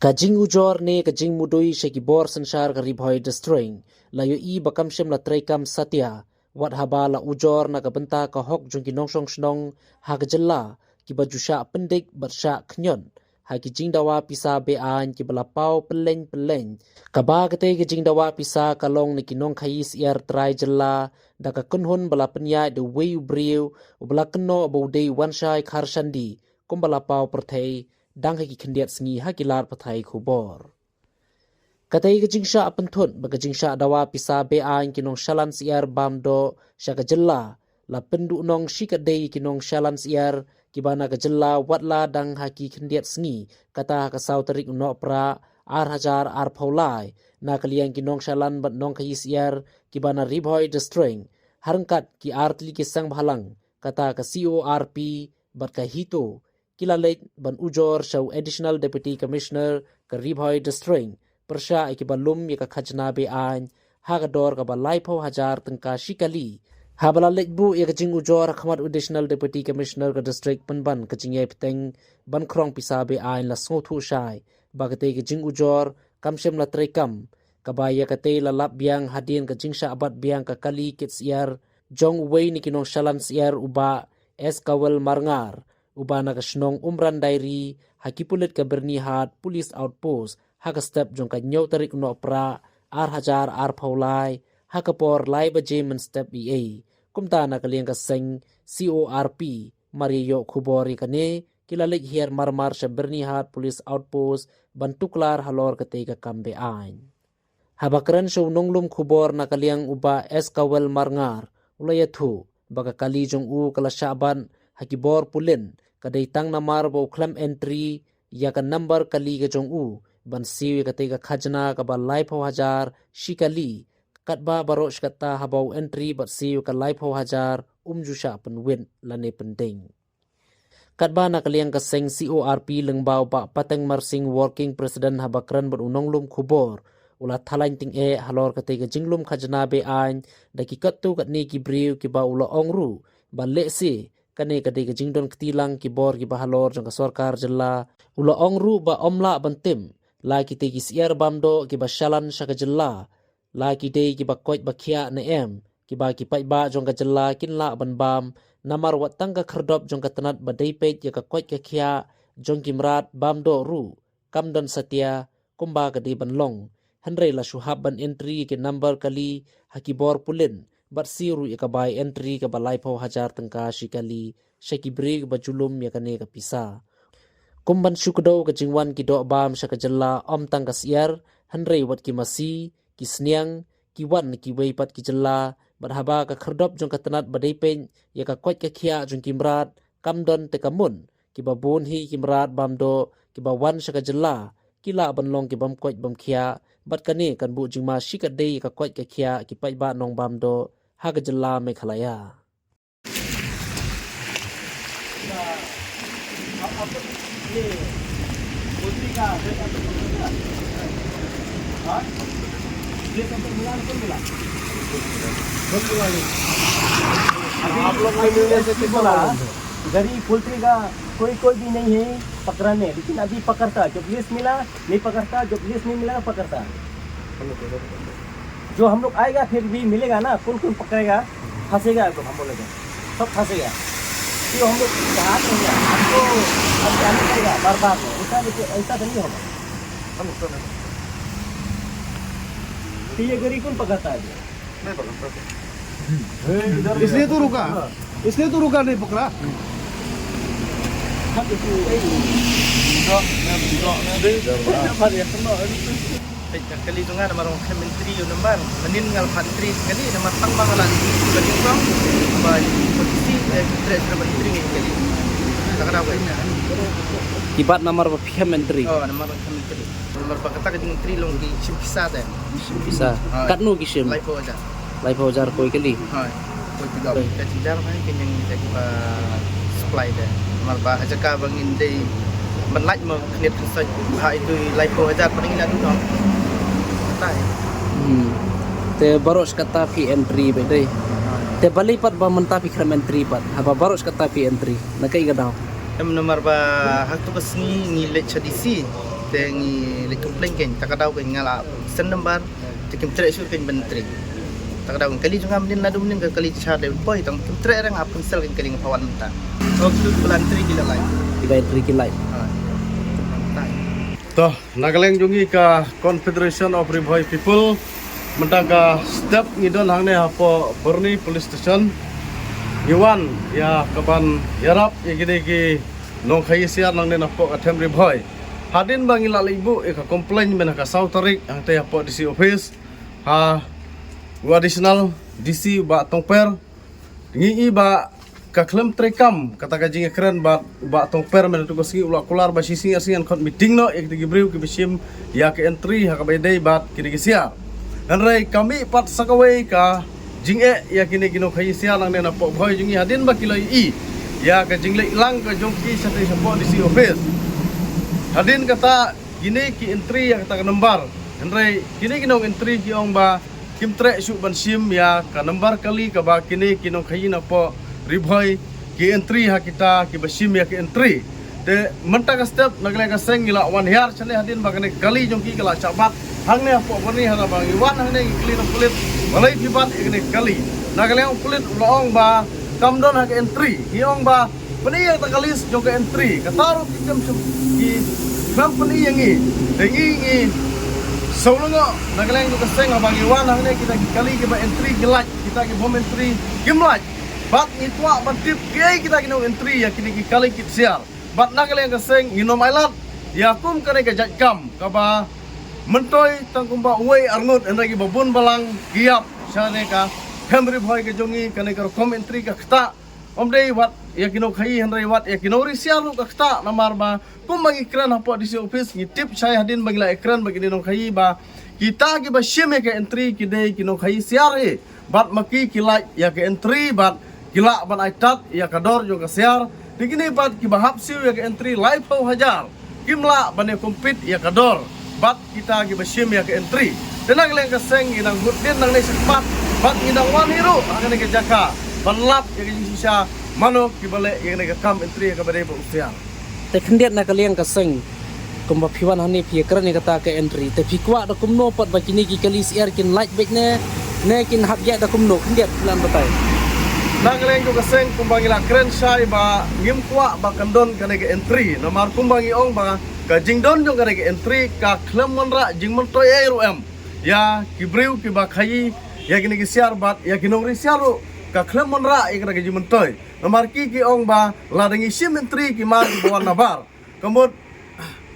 Kajing ujor ne kajing mudui sheki bor sanshar garib hoi destroying layo I bakam shem la trekam satya wat haba la ujor na kabenta ka hok jungki nongsong shnong ha kajella ki bajusha pendik barsha knyon ha ki jing dawa pisa be an ki balapau peleng kaba kate ki jing dawa pisa kalong ni kinong khais yar trai jella da ka kunhun bala penya de wei briu bala kno bode wanshai kharshandi kum balapau perthei dang ki khendiat sngi hakilar pathai khubor katai ka jingsha apanthun baga jingsha dawa pisa be an kinong shalan siar bamdo shaka jella la pendu nong shikadei kinong shalan siar kibana ka jella watla dang haki khendiat sngi kata ka sautarik no pra ar hajar ar phaulai na kaliang kinong shalan bat nong khai siar kibana ribhoi destroying harangkat ki artli ki sang bhalang kata ka CORP bat ka hito kilalek ban ujor shaw additional deputy commissioner ka ribhoi destroying persha ikibalum ya ka khajna be an hagador ka balai pho hajar tengka shikali habala lekbu ya ka jing ujor khamat additional deputy commissioner ka district panban ka jingye pteng ban khrong pisa be an la so thu shai bagate ka jing ujor kamshem la trekam kabaya ka te la lap biang hadin ka jingsha abat biang ka kali kits yar jong wei ni kinong shalan siar uba es kawel marngar ubana ka shnong umran diary hakipulit ka bernihat police outpost haka step jong ka nyau tarik no pra ar hajar ar phaulai hakapor lai ba jemen step ea kumta na kaliang ka seng CORP mariyo khubori kane kilalik hier marmar sa bernihat police outpost bantuklar halor ka te ka kambe ain habakran show nonglum khubor na kaliang uba es kawel marngar ulaya thu baga kali jong u kala shaban hakibor pulin kadai tang namar bo claim entry ya ka number kali ga jong u ban siwi ka te ka khajna ka ba life hajar shikali katba barosh kata habau entry bat siwi ka life hajar umjusha penwin lane pending katba na kaliang ka seng CORP lengbau ba pateng marsing working president habakran ber unonglum khubor ula thalain ting e halor ka te ka jinglum khajna be an daki kattu katni ki briu ki ba ula ongru ba lesi kane kade ka jingdon ktilang ki bor ki bahalor jong ka sarkar jella ula ongru ba omla bantim la ki te ki siar bamdo ki ba shalan shaka jella la ki te ki ba koit ba khia na em ki ba ki pai ba jong ka jella kin la ban bam namar watang ka khardop jong ka tanat ba dei pet ya ka koit ka khia jong ki mrat bamdo ru kamdon satya kumba ka de ban long hanre la shuhab ban entry ki number kali hakibor pulin bat siru ya kabay entry ka balai pho hajar tengka shikali shaki brig bajulum ya kane ka pisa kumban shukdo ka jingwan ki do bam shaka jalla om tang ka siar hanre wat ki masi ki sniang ki wan ki wei pat ki jalla bat haba ka khardop jong ka tanat badai pen ya ka kwat ka khia jong ki mrat kamdon te kamun ki babun hi ki mrat bamdo ki ba wan shaka jalla kila ban long ki bam kwat bam khia bat kane kan bu jingma shikat dei ka kwat ka khia ki pai ba nong bamdo haga jalla me khalaya आप लोग से बोला गरीब पोल्ट्री का कोई भी नहीं है पकड़ने, लेकिन अभी पकड़ता जब लिस्ट मिला नहीं पकड़ता, जब लिस्ट नहीं मिला पकड़ता। जो हम लोग आएगा फिर भी मिलेगा ना, कौन कौन पकड़ेगा फंसेगा, तो हम बोलेगा सब फंसेगा। तो हम लोग कहा आपको अब जाना पड़ेगा बार बार में, ऐसा तो नहीं होगा। तो ये गरीब कौन पकड़ता है? नहीं पकड़ता इसलिए तो रुका, इसलिए तो रुका नहीं पकड़ा। kali tu ngah marong kementri yo nambar menin ngal pantri kali namar tang bangalan bagi kong ba posisi tres menteri kali takada ko kibat namar ba menteri oh namar kementri namar ba kata ke menteri long di simpisa ta bisa katnu kisim lai po jar koi kali ha ko tiga ka jar mai kenyang kita ba supply ta namar ba ajaka bangin deiมันไล่มาเนียบใส่หายตัวไล่โปรอาจารย์ปนิงแล้วดูน้องได้ te baros kata fi entry be dei te bali pat ba menta fi kram entry pat haba baros kata fi entry na kai gadao em nomor ba hak tu kesni nilai tradisi tengi le komplain ken takadaw ken ngala sen number tikim tre su ken menteri takadaw kali juga mendin ladu mendin kali cha de boy tang kim tre rang apun sel ken kali ngawan menta waktu bulan tri gila lai Ibai Trikilai. Toh nagaleng jungi ka Confederation of Ribhoi People mendaka step ngidon hangne hapo Borni Police Station Iwan ya kaban yarap ya gede ki nong khayi siar nang den hapo athem Ribhoi hadin bangila ibu ka komplain men ka South Tarik ang te hapo DC office ha additional DC ba tongper ngi ba ka klem trekam kata kajing keren ba tongper men tu kosi ula kular ba sisi asian kon meeting no ek tigi briu ki bisim ya ke entry ha ka bedai ba kini sia dan rai kami pat sakawai ka jinge ya kini gino khayi sia nang den apo bhoi jungi hadin ba kiloi i ya ka jingle ilang ka jongki sate sapo di si office hadin kata gini ki entry ya kata nomor dan rai kini gino entry ki ong ba kim tre su ban sim ya ka nomor kali ka ba kini kino khayi na po Ribhoi ki entry ha kita ki basim ya ki entry de menta ka step nagle ka seng gila wan hiar chale hadin bagane kali jongki kala chabat hangne apo bani hara bang iwan hangne kli na kulit walai fibat ikne kali nagle ong kulit ulong ba kamdon ha ki entry hiong ba pani ya ta kalis jong ka entry kataru ki kam ki company yang i dengi saulungo nagle ka seng bang iwan hangne kita ki kali ki ba entry gilat kita ki bom entry gimlat bat itwa batip gay kita kino entry ya kini kali kit siar bat nakale yang keseng ngino mailat ya kum kane ka jatkam kaba mentoy tangkumba uai arngut enragi babun balang giap sane ka Henry Boy ke jongi kane ka kom entry ka kta omdei wat ya kino khai henry wat ya kino ri siar ka kta namar ba kum bagi kran hapo di office ngitip saya hadin bagi la ekran bagi dino khai ba kita ki ba shime ka entry kidei kino khai siar e bat maki kilai ya ke entry bat gila ban aitat ya kador juga siar begini bat ki bahap siu ya ke entry live ho hajar kimla ban kompet ya kador bat kita ki basim ya ke entry tenang leng keseng inang hudin nang ne sepat bat inang wan hero akan ke jaka ban lap ya ke sisa mano ki bale ya ke kam entry ya ke bade usiar Te kendiat na kaliang kaseng kumba piwan hani pi kran ni kata ke entry te pikwa da kumno pot bakini ki kali siar kin light back ne kin hab ya da kumno kendiat plan batai nagaleng ko kaseng kumbangi la kren sai ba ngim kwa ba kandon kane ke entry nomar kumbangi ong ba ka jingdon jong kane ke entry ka klem monra jingmon toy rum ya kibriu ki ba khayi ya kini ki siar bat ya kinong ri siaru ka klem monra ya kane ke jingmon toy nomar ki ong ba la dengi sim entry ki mar ki bawan nabar kemud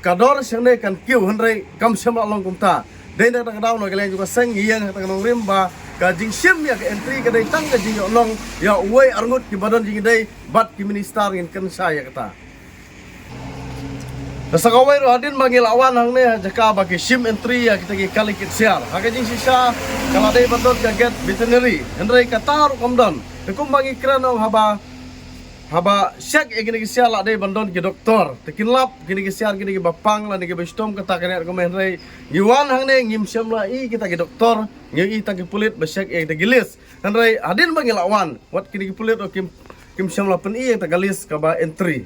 kador sene kan kiu henry kam sem long kumta den da daw no galeng ko seng yang ta nong rim ba ka jing sim ya ke entry ka dai tang ka jing long ya uai arngut ki badan jing dai bat ki minister ngin kan saya kata Nasakawai ro hadin bagi lawan hang ne jaka bagi sim entry ya kita ki kali kit siar haka jing sisa kala dai badot ka get veterinary henry kata ro komdon tekum bagi krano haba syak e gini siar la dai bandon ki doktor tekin lap gini siar gini bapang la ni bestom kata kene ko henry yuan hang ne ngim sem la i kita ki doktor ngi ta ki pulit besyak e ta gilis henry hadin bagi lawan wat kini ki pulit o kim sem la pen i ta galis ka ba entry